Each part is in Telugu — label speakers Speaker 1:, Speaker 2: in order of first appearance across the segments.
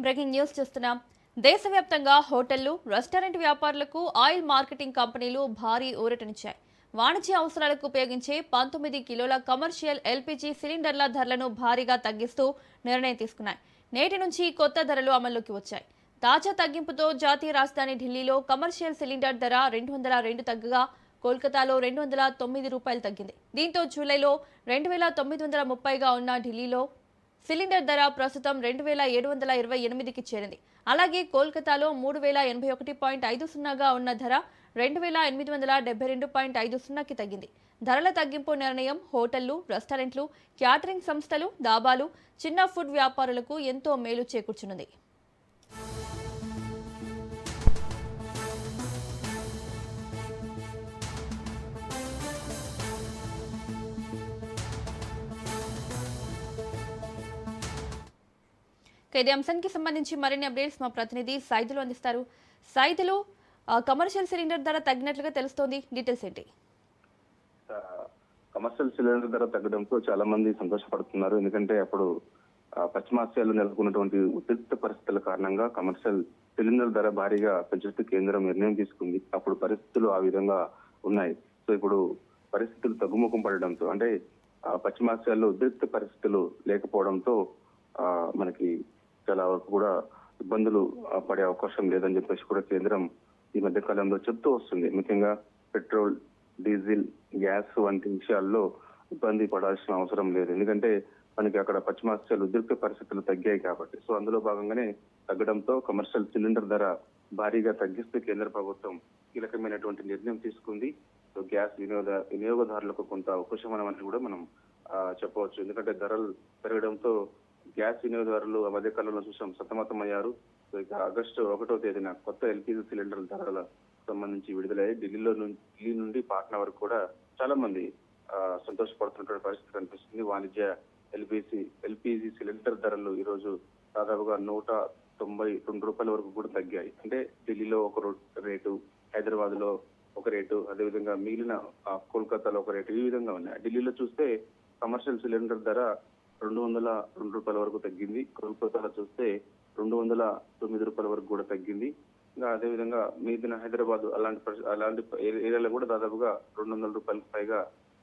Speaker 1: బ్రేకింగ్ న్యూస్ చూస్తున్నాం. దేశవ్యాప్తంగా హోటళ్లు, రెస్టారెంట్ వ్యాపారులకు ఆయిల్ మార్కెటింగ్ కంపెనీలు భారీ ఊరటనిచ్చాయి. వాణిజ్య అవసరాలకు ఉపయోగించే 19 కిలోల కమర్షియల్ ఎల్పీజీ సిలిండర్ల ధరలను భారీగా తగ్గిస్తూ నిర్ణయం తీసుకున్నాయి. నేటి నుంచి కొత్త ధరలు అమల్లోకి వచ్చాయి. తాజా తగ్గింపుతో జాతీయ రాజధాని ఢిల్లీలో కమర్షియల్ సిలిండర్ ధర 202 తగ్గగా కోల్కతాలో 209 రూపాయలు తగ్గింది. దీంతో జూలైలో 2930గా ఉన్న ఢిల్లీలో సిలిండర్ ధర ప్రస్తుతం 2728కి చేరింది. అలాగే కోల్కతాలో 3081.50గా ఉన్న ధర 2872.50కి తగ్గింది. ధరల తగ్గింపు నిర్ణయం హోటళ్లు, రెస్టారెంట్లు, క్యాటరింగ్ సంస్థలు, దాబాలు, చిన్న ఫుడ్ వ్యాపారులకు ఎంతో మేలు చేకూర్చనుంది. ఇదే అంశానికి సంబంధించి మరిన్ని అప్డేట్స్ మా ప్రతినిధి సైదులు అందిస్తారు. సైదులు, కమర్షియల్ సిలిండర్ ధర తగ్గినట్లుగా తెలుస్తోంది, డీటెయిల్స్ ఏంటి?
Speaker 2: కమర్షియల్ సిలిండర్ ధర తగ్గడంతో చాలా మంది సంతోషపడుతున్నారు. ఎందుకంటే అప్పుడు పశ్చిమాసియాలో నెలకొన్నటువంటి ఉద్రిక్త పరిస్థితుల కారణంగా కమర్షియల్ సిలిండర్ ధర భారీగా పెంచుతూ కేంద్రం నిర్ణయం తీసుకుంది. అప్పుడు పరిస్థితులు ఆ విధంగా ఉన్నాయి. సో ఇప్పుడు పరిస్థితులు తగ్గుముఖం పడడంతో, అంటే పశ్చిమాసియాలో ఉద్రిక్త పరిస్థితులు లేకపోవడంతో మనకి చాలా వరకు కూడా ఇబ్బందులు పడే అవకాశం లేదని చెప్పేసి కూడా కేంద్రం ఈ మధ్య కాలంలో చెప్తూ వస్తుంది. ముఖ్యంగా పెట్రోల్, డీజిల్, గ్యాస్ వంటి విషయాల్లో ఇబ్బంది పడాల్సిన అవసరం లేదు. ఎందుకంటే మనకి అక్కడ పశ్చిమాసియాలు ఉద్రిక్త పరిస్థితులు తగ్గాయి కాబట్టి. సో అందులో భాగంగానే తగ్గడంతో కమర్షియల్ సిలిండర్ ధర భారీగా తగ్గిస్తూ కేంద్ర ప్రభుత్వం కీలకమైనటువంటి నిర్ణయం తీసుకుంది. సో గ్యాస్ వినియోగదారులకు కొంత ఉపశమనం అని కూడా మనం చెప్పవచ్చు. ఎందుకంటే ధరలు పెరగడంతో గ్యాస్ వినియోగదారులు ఆ మధ్య కాలంలో చూసాం సతమతమయ్యారు. సో ఇక ఆగస్టు 1వ తేదీన కొత్త ఎల్పీజీ సిలిండర్ల ధరల సంబంధించి విడుదలయ్యాయి. ఢిల్లీ నుండి పాట్నా వరకు కూడా చాలా మంది సంతోషపడుతున్నటువంటి పరిస్థితి కనిపిస్తుంది. వాణిజ్య ఎల్పీజీ సిలిండర్ ధరలు ఈ రోజు దాదాపుగా 192 రూపాయల వరకు కూడా తగ్గాయి. అంటే ఢిల్లీలో ఒక రేటు, హైదరాబాద్ లో ఒక రేటు, అదేవిధంగా మిగిలిన కోల్కతాలో ఒక రేటు, ఈ విధంగా ఉన్నాయి. ఢిల్లీలో చూస్తే కమర్షియల్ సిలిండర్ ధర 202 రూపాయల వరకు తగ్గింది. కోల్కతాలో చూస్తే 209 రూపాయల వరకు కూడా తగ్గింది. ఇంకా అదేవిధంగా మిగిలిన హైదరాబాద్ అలాంటి ఏరియాలో కూడా దాదాపుగా 200 రూపాయలకు పైగా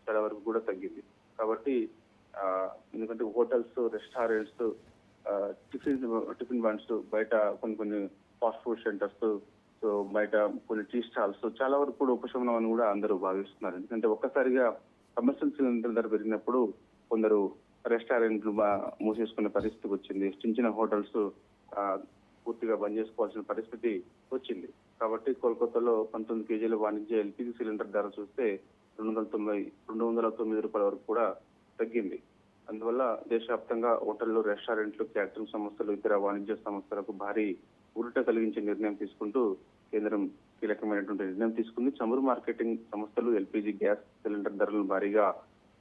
Speaker 2: చాలా వరకు కూడా తగ్గింది. కాబట్టి ఎందుకంటే హోటల్స్, రెస్టారెంట్స్, టిఫిన్ బండ్స్, బయట కొన్ని ఫాస్ట్ ఫుడ్ సెంటర్స్, సో బయట కొన్ని టీ స్టాల్స్ చాలా వరకు కూడా ఉపశమనం అని కూడా అందరూ భావిస్తున్నారు. ఎందుకంటే ఒక్కసారిగా కమర్షియల్ సిలిండర్ ధర పెరిగినప్పుడు కొందరు రెస్టారెంట్లు మూసేసుకునే పరిస్థితి వచ్చింది. చిన్న హోటల్స్ పూర్తిగా బంద్ చేసుకోవాల్సిన పరిస్థితి వచ్చింది. కాబట్టి కోల్కతాలో 19 కేజీల వాణిజ్య ఎల్పీజీ సిలిండర్ ధర చూస్తే 209 రూపాయల వరకు కూడా తగ్గింది. అందువల్ల దేశవ్యాప్తంగా హోటళ్లు, రెస్టారెంట్లు, క్యాటరింగ్ సంస్థలు, ఇతర వాణిజ్య సంస్థలకు భారీ ఊరట కలిగించే నిర్ణయం తీసుకుంటూ కేంద్రం కీలకమైనటువంటి నిర్ణయం తీసుకుంది. చమురు మార్కెటింగ్ సంస్థలు ఎల్పీజీ గ్యాస్ సిలిండర్ ధరలను భారీగా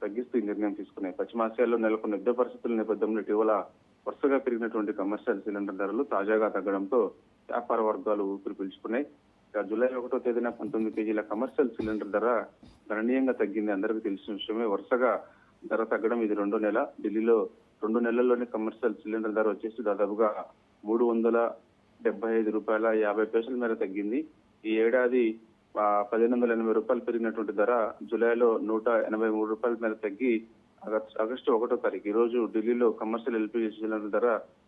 Speaker 2: తగ్గిస్తూ ఈ నిర్ణయం తీసుకున్నాయి. పశ్చిమాసియాలో నెలకొన్న యుద్ధ పరిస్థితుల నేపథ్యంలో ఇటీవల వరుసగా పెరిగినటువంటి కమర్షియల్ సిలిండర్ ధరలు తాజాగా తగ్గడంతో వ్యాపార వర్గాలు ఊపిరి పీల్చుకున్నాయి. జూలై 1వ తేదీన 19 కేజీల కమర్షియల్ సిలిండర్ ధర గణనీయంగా తగ్గింది. అందరికీ తెలిసిన విషయమే. వరుసగా ధర తగ్గడం ఇది 2వ నెల. ఢిల్లీలో 2 నెలల్లోనే కమర్షియల్ సిలిండర్ ధర వచ్చేసి దాదాపుగా 375 రూపాయల 50 పైసల మేర తగ్గింది. ఈ ఏడాది 1580 రూపాయలు పెరిగినటువంటి ధర జూలైలో 183 రూపాయల మేర తగ్గి ఆగస్టు 1వ తారీఖు ఈ రోజు ఢిల్లీలో కమర్షియల్ ఎల్పీజీ సిలిండర్ ధర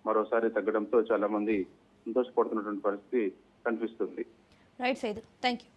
Speaker 2: మరోసారి తగ్గడంతో చాలా మంది సంతోషపడుతున్నటువంటి పరిస్థితి కనిపిస్తుంది.
Speaker 1: Right Saidu, thank you.